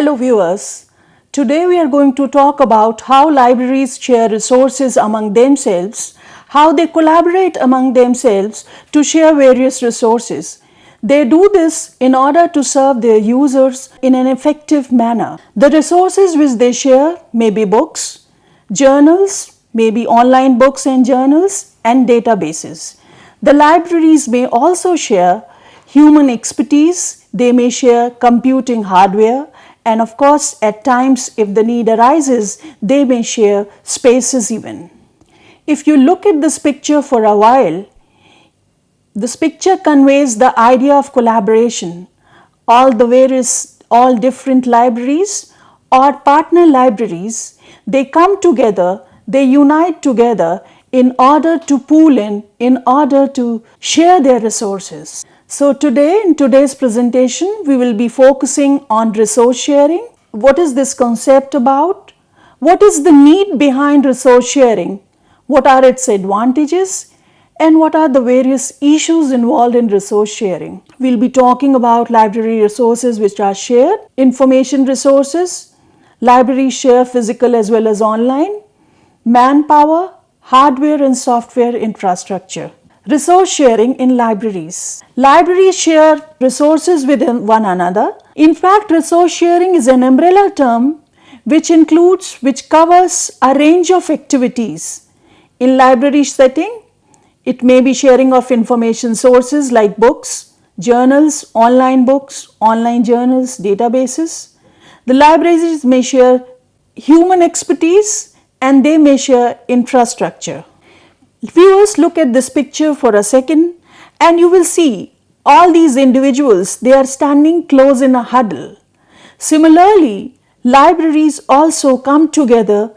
Hello viewers, today we are going to talk about how libraries share resources among themselves, how they collaborate among themselves to share various resources. They do this in order to serve their users in an effective manner. The resources which they share may be books, journals, maybe online books and journals, and databases. The libraries may also share human expertise, they may share computing hardware, and of course, at times, if the need arises, they may share spaces even. If you look at this picture for a while, this picture conveys the idea of collaboration. All different libraries or partner libraries, they come together, they unite together in order to pool in order to share their resources. So today, in today's presentation, we will be focusing on resource sharing. What is this concept about? What is the need behind resource sharing? What are its advantages? And what are the various issues involved in resource sharing? We'll be talking about library resources which are shared, information resources, libraries share physical as well as online, manpower, hardware and software infrastructure. Resource sharing in libraries. Libraries share resources with one another. In fact, resource sharing is an umbrella term which covers a range of activities. In library setting, it may be sharing of information sources like books, journals, online journals, databases. The libraries may share human expertise and they may share infrastructure. Viewers, look at this picture for a second and you will see all these individuals, they are standing close in a huddle. Similarly, libraries also come together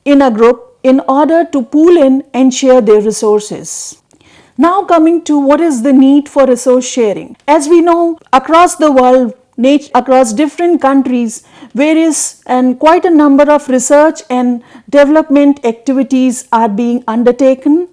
in a group in order to pool in and share their resources. Now coming to what is the need for resource sharing. As we know, across the world, across different countries, various and quite a number of research and development activities are being undertaken.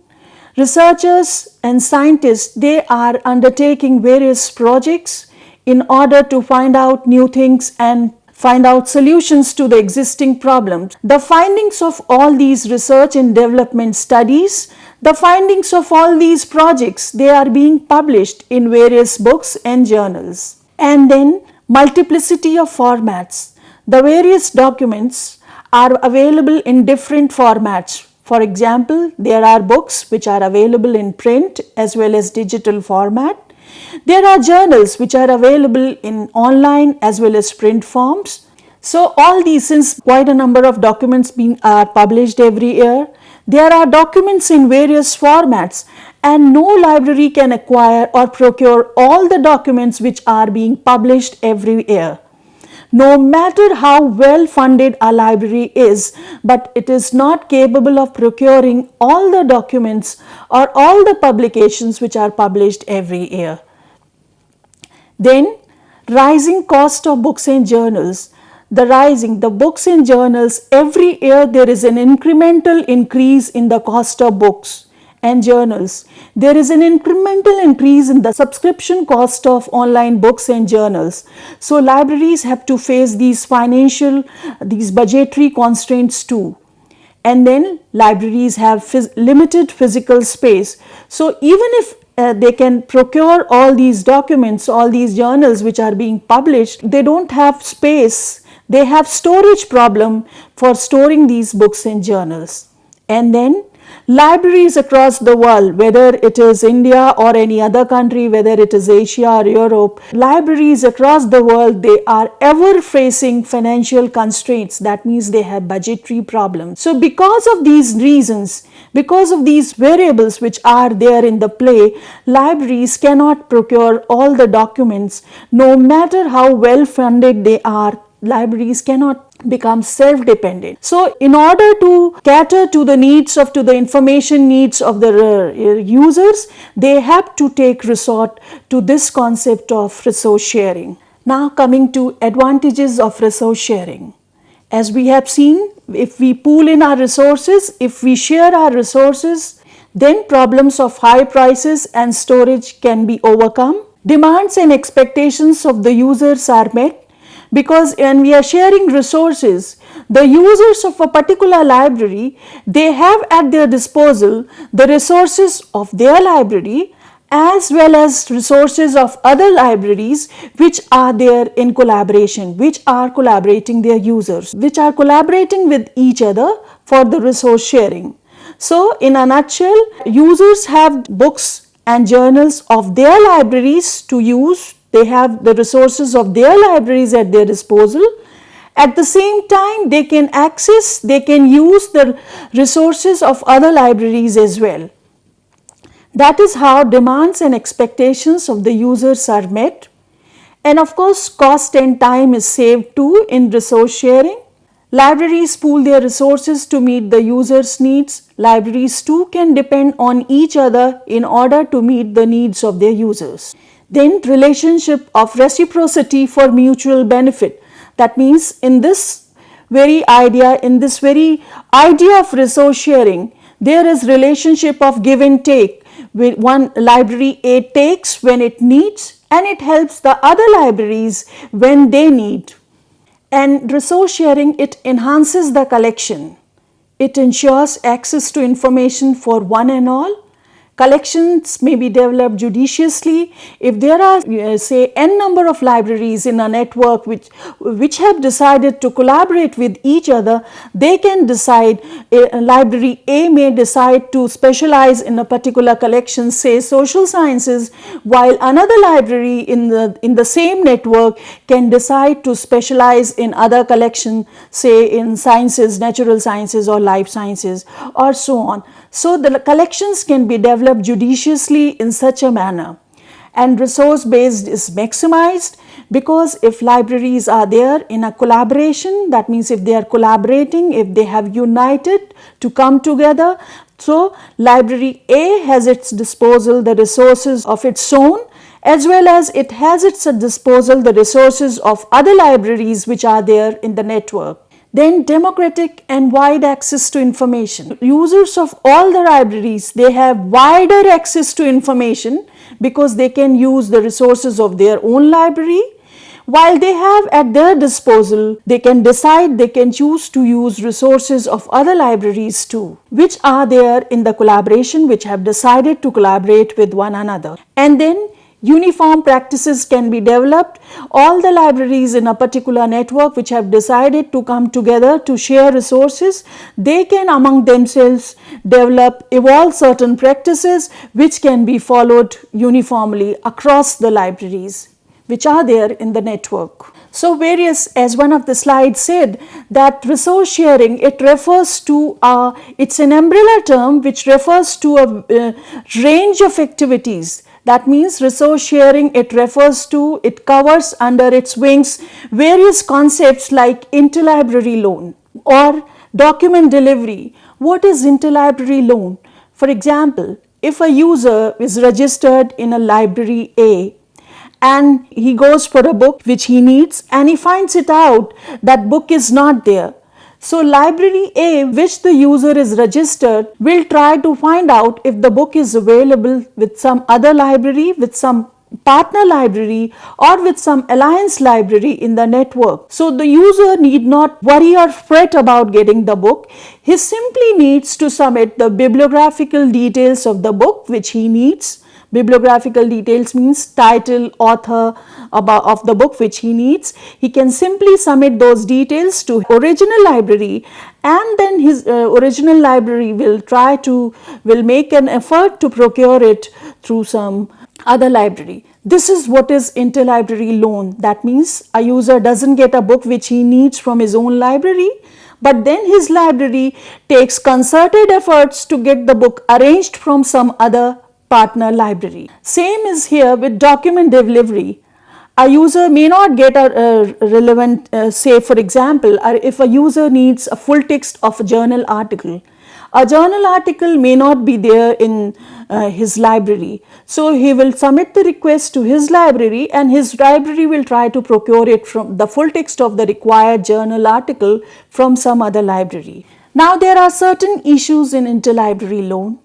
Researchers and scientists, they are undertaking various projects in order to find out new things and find out solutions to the existing problems. The findings of all these research and development studies, the findings of all these projects, they are being published in various books and journals. And then multiplicity of formats. The various documents are available in different formats. For example, there are books which are available in print as well as digital format. There are journals which are available in online as well as print forms. So all these, since quite a number of documents are published every year, there are documents in various formats and no library can acquire or procure all the documents which are being published every year. No matter how well funded a library is, but it is not capable of procuring all the documents or all the publications which are published every year. Then, rising cost of books and journals. The books and journals, every year there is an incremental increase in the cost of books and journals. There is an incremental increase in the subscription cost of online books and journals. So libraries have to face these budgetary constraints too. And then libraries have limited physical space. So even if they can procure all these documents, all these journals which are being published, they don't have space. They have storage problem for storing these books and journals. And then libraries across the world, whether it is India or any other country, whether it is Asia or Europe, libraries across the world, they are ever facing financial constraints. That means they have budgetary problems. So because of these reasons, because of these variables which are there in the play, libraries cannot procure all the documents. No matter how well funded they are, libraries cannot become self-dependent. So in order to cater to the information needs of the users, they have to take resort to this concept of resource sharing. Now coming to advantages of resource sharing. As we have seen, if we pool in our resources, if we share our resources, then problems of high prices and storage can be overcome. Demands and expectations of the users are met because when we are sharing resources, the users of a particular library, they have at their disposal the resources of their library as well as resources of other libraries which are there in collaboration, which are collaborating their users, which are collaborating with each other for the resource sharing. So in a nutshell, users have books and journals of their libraries to use. They have the resources of their libraries at their disposal. At the same time, they can access, they can use the resources of other libraries as well. That is how demands and expectations of the users are met. And of course, cost and time is saved too in resource sharing. Libraries pool their resources to meet the user's needs. Libraries too can depend on each other in order to meet the needs of their users. Then relationship of reciprocity for mutual benefit. That means in this very idea of resource sharing, there is relationship of give and take. With one library A takes when it needs and it helps the other libraries when they need. And resource sharing, it enhances the collection. It ensures access to information for one and all. Collections may be developed judiciously. If there are say n number of libraries in a network which have decided to collaborate with each other, they can decide, library A may decide to specialize in a particular collection, say social sciences, while another library in the same network can decide to specialize in other collection, say in sciences, natural sciences or life sciences or so on. So the collections can be developed judiciously in such a manner, and resource based is maximized because if libraries are there in a collaboration, that means if they are collaborating, if they have united to come together, so library A has its disposal the resources of its own as well as it has its disposal the resources of other libraries which are there in the network. Then democratic and wide access to information. Users of all the libraries, they have wider access to information because they can use the resources of their own library, while they have at their disposal, they can decide, they can choose to use resources of other libraries too, which are there in the collaboration, which have decided to collaborate with one another. And then uniform practices can be developed. All the libraries in a particular network which have decided to come together to share resources, they can among themselves evolve certain practices which can be followed uniformly across the libraries which are there in the network. So various, as one of the slides said, that resource sharing, it refers to, it's an umbrella term which refers to a range of activities. That means resource sharing, it refers to, it covers under its wings various concepts like interlibrary loan or document delivery. What is interlibrary loan? For example, if a user is registered in a library A and he goes for a book which he needs and he finds it out that book is not there. So library A, which the user is registered, will try to find out if the book is available with some other library, with some partner library or with some alliance library in the network. So the user need not worry or fret about getting the book. He simply needs to submit the bibliographical details of the book which he needs. Bibliographical details means title, author of the book which he needs. He can simply submit those details to original library, and then his original library will make an effort to procure it through some other library. This is what is interlibrary loan. That means a user doesn't get a book which he needs from his own library, but then his library takes concerted efforts to get the book arranged from some other partner library. Same is here with document delivery. A user may not get a relevant, say for example, if a user needs a full text of a journal article may not be there in his library. So he will submit the request to his library and his library will try to procure it from the full text of the required journal article from some other library. Now there are certain issues in interlibrary loan.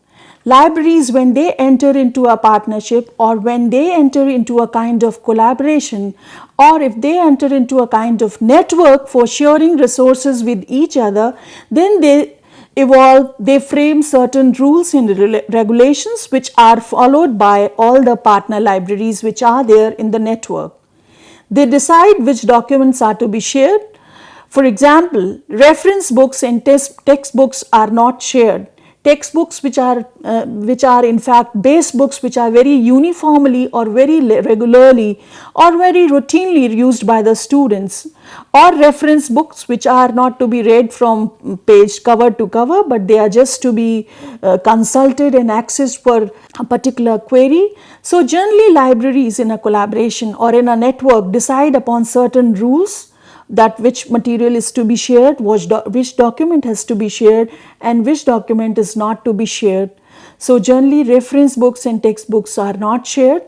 Libraries, when they enter into a partnership or when they enter into a kind of collaboration, or if they enter into a kind of network for sharing resources with each other, then they evolve, they frame certain rules and regulations which are followed by all the partner libraries which are there in the network. They decide which documents are to be shared. For example, reference books and textbooks are not shared. Textbooks which are in fact base books which are very uniformly or very regularly or very routinely used by the students, or reference books which are not to be read from page cover to cover, but they are just to be consulted and accessed for a particular query. So generally libraries in a collaboration or in a network decide upon certain rules, that which material is to be shared, which document has to be shared and which document is not to be shared. So generally reference books and textbooks are not shared.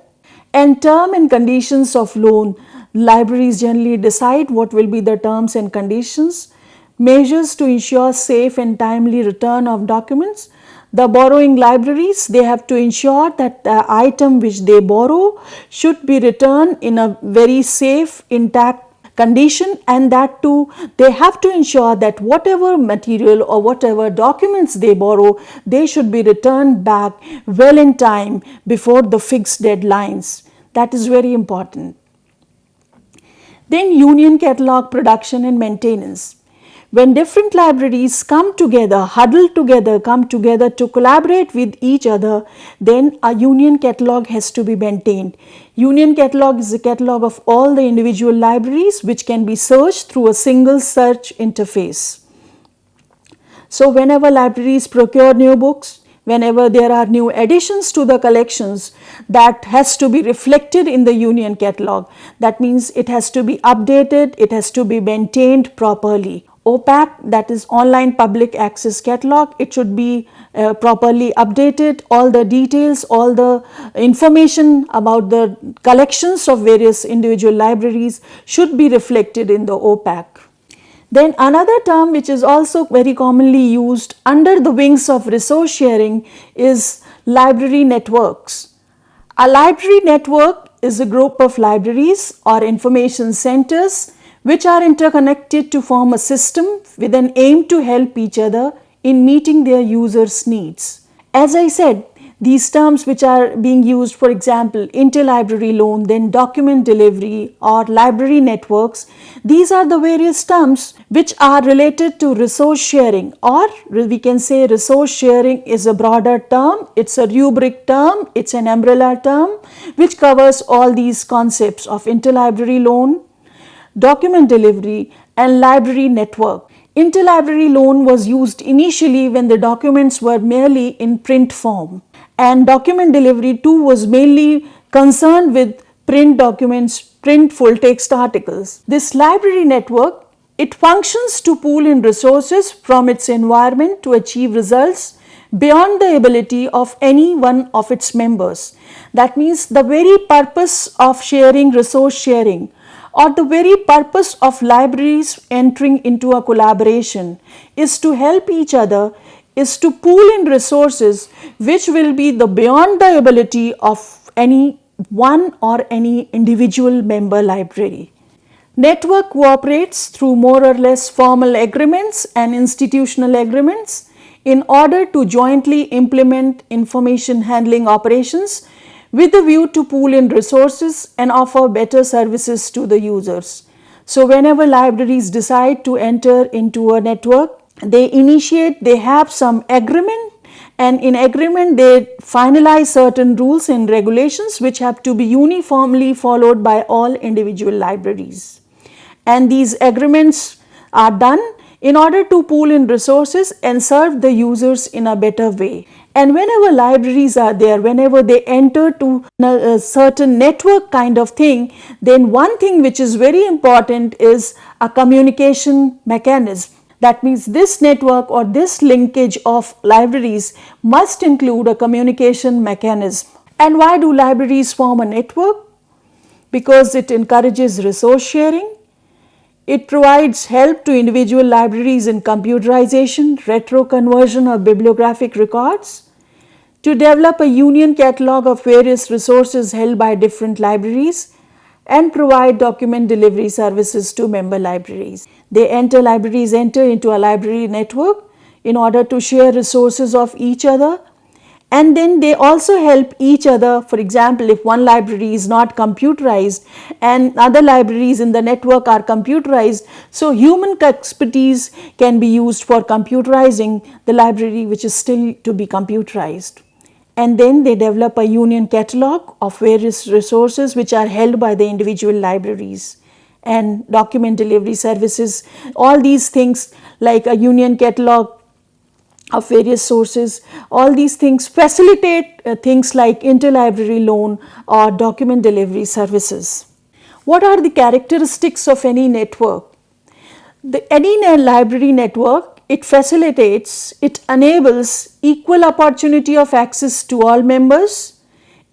And term and conditions of loan, libraries generally decide what will be the terms and conditions. Measures to ensure safe and timely return of documents. The borrowing libraries, they have to ensure that the item which they borrow should be returned in a very safe, intact condition, and that too they have to ensure that whatever material or whatever documents they borrow, they should be returned back well in time before the fixed deadlines. That is very important. Then union catalog production and maintenance. When different libraries come together, huddle together, come together to collaborate with each other, then a union catalog has to be maintained. Union catalog is a catalog of all the individual libraries which can be searched through a single search interface. So whenever libraries procure new books, whenever there are new additions to the collections, that has to be reflected in the union catalog. That means it has to be updated, it has to be maintained properly. OPAC, that is online public access catalog, it should be properly updated. All the details, all the information about the collections of various individual libraries should be reflected in the OPAC. Then another term which is also very commonly used under the wings of resource sharing is library networks. A library network is a group of libraries or information centers which are interconnected to form a system with an aim to help each other in meeting their users' needs. As I said, these terms which are being used, for example, interlibrary loan, then document delivery or library networks, these are the various terms which are related to resource sharing, or we can say resource sharing is a broader term, it's a rubric term, it's an umbrella term which covers all these concepts of interlibrary loan, document delivery and library network. Interlibrary loan was used initially when the documents were merely in print form, and document delivery too was mainly concerned with print documents, print full text articles. This library network, it functions to pool in resources from its environment to achieve results beyond the ability of any one of its members. That means the very purpose of sharing, resource sharing, or the very purpose of libraries entering into a collaboration is to help each other, is to pool in resources which will be the beyond the ability of any one or any individual member library. Network cooperates through more or less formal agreements and institutional agreements in order to jointly implement information handling operations with a view to pool in resources and offer better services to the users. So whenever libraries decide to enter into a network, they have some agreement, and in agreement they finalize certain rules and regulations which have to be uniformly followed by all individual libraries. And these agreements are done in order to pool in resources and serve the users in a better way. And whenever libraries are there, whenever they enter to a certain network kind of thing, then one thing which is very important is a communication mechanism. That means this network or this linkage of libraries must include a communication mechanism. And why do libraries form a network? Because it encourages resource sharing. It provides help to individual libraries in computerization, retro conversion of bibliographic records. to develop a union catalog of various resources held by different libraries, and provide document delivery services to member libraries. Libraries enter into a library network in order to share resources of each other, and then they also help each other. For example, if one library is not computerized and other libraries in the network are computerized, so human expertise can be used for computerizing the library which is still to be computerized. And then they develop a union catalog of various resources which are held by the individual libraries, and document delivery services. All these things like a union catalog of various sources, all these things facilitate things like interlibrary loan or document delivery services. What are the characteristics of any network? Any library network, it facilitates, it enables equal opportunity of access to all members,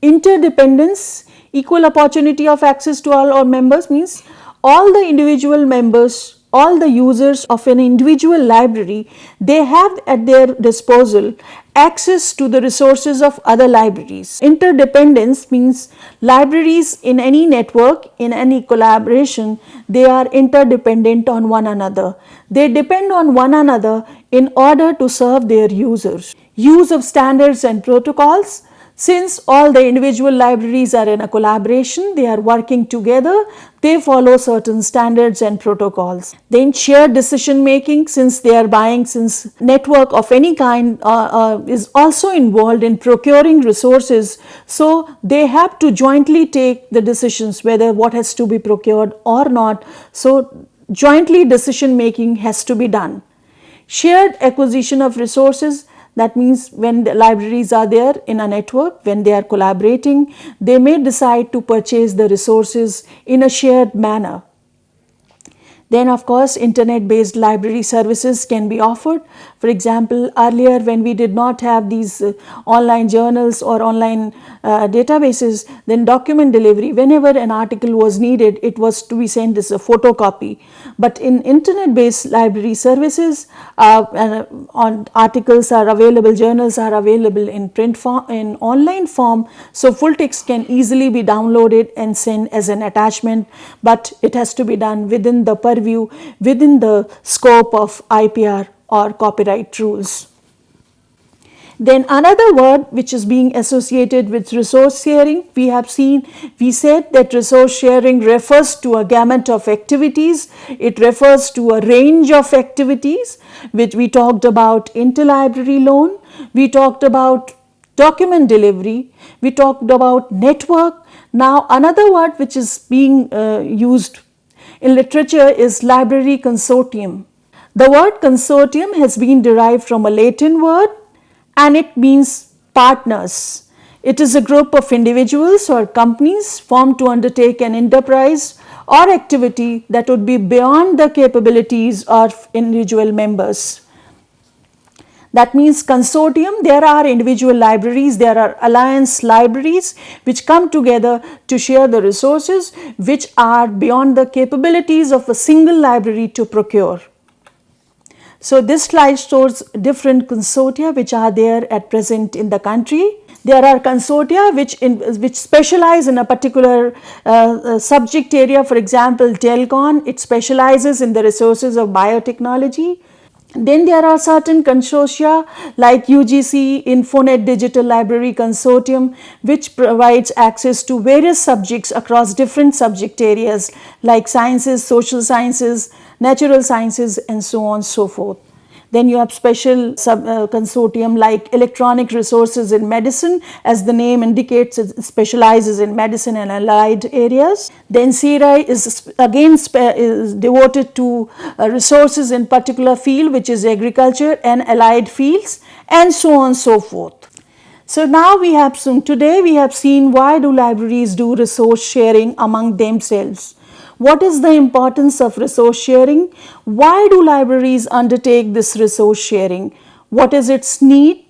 interdependence. Equal opportunity of access to all members means all the individual members, all the users of an individual library, they have at their disposal access to the resources of other libraries. Interdependence means libraries in any network, in any collaboration, they are interdependent on one another. They depend on one another in order to serve their users. Use of standards and protocols. Since all the individual libraries are in a collaboration, they are working together, they follow certain standards and protocols. Then shared decision making, since network of any kind is also involved in procuring resources, so they have to jointly take the decisions whether what has to be procured or not. So jointly decision making has to be done. Shared acquisition of resources. That means when the libraries are there in a network, when they are collaborating, they may decide to purchase the resources in a shared manner. Then of course, internet-based library services can be offered. For example, earlier when we did not have these online journals or online databases, then document delivery, whenever an article was needed, it was to be sent as a photocopy. But in internet-based library services, articles are available, journals are available in print form, in online form, so full text can easily be downloaded and sent as an attachment, but it has to be done within the purview, within the scope of IPR or copyright rules. Then another word which is being associated with resource sharing, we said that resource sharing refers to a gamut of activities. It refers to a range of activities, which we talked about interlibrary loan, we talked about document delivery, we talked about network. Now another word which is being used in literature is library consortium. The word consortium has been derived from a Latin word, and it means partners. It is a group of individuals or companies formed to undertake an enterprise or activity that would be beyond the capabilities of individual members. That means consortium, there are individual libraries, there are alliance libraries which come together to share the resources which are beyond the capabilities of a single library to procure. So this slide shows different consortia which are there at present in the country. There are consortia which specialize in a particular subject area. For example, Telcon, it specializes in the resources of biotechnology. Then there are certain consortia like UGC, Infonet Digital Library Consortium, which provides access to various subjects across different subject areas like sciences, social sciences, natural sciences, and so on and so forth. Then you have special consortium like Electronic Resources in Medicine, as the name indicates, it specializes in medicine and allied areas. Then CRI is again is devoted to resources in particular field, which is agriculture and allied fields, and so on and so forth. So now today we have seen why do libraries do resource sharing among themselves. What is the importance of resource sharing? Why do libraries undertake this resource sharing? What is its need?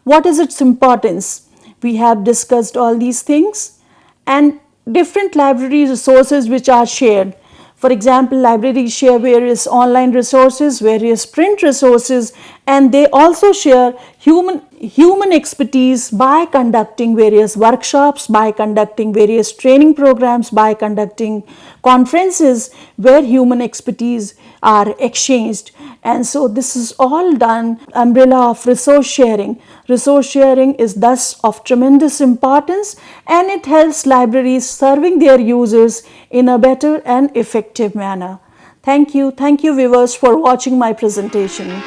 What is its importance? We have discussed all these things, and different library resources which are shared. For example, libraries share various online resources, various print resources, and they also share human human expertise by conducting various workshops, by conducting various training programs, by conducting conferences where human expertise are exchanged. And so this is all done umbrella of resource sharing. Resource sharing is thus of tremendous importance, and it helps libraries serving their users in a better and effective manner. Thank you viewers for watching my presentation.